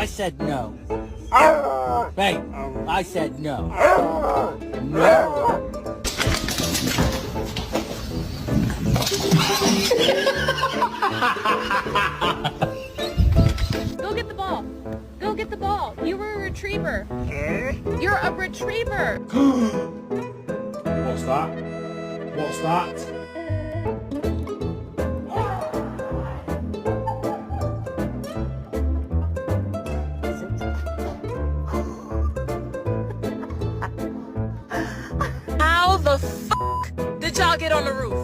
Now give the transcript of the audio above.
said no. Hey, I said no. No. Go get the ball. Go get the ball. You were a retriever. You're a retriever. What's that? What's that? How the fuck did y'all get on the roof?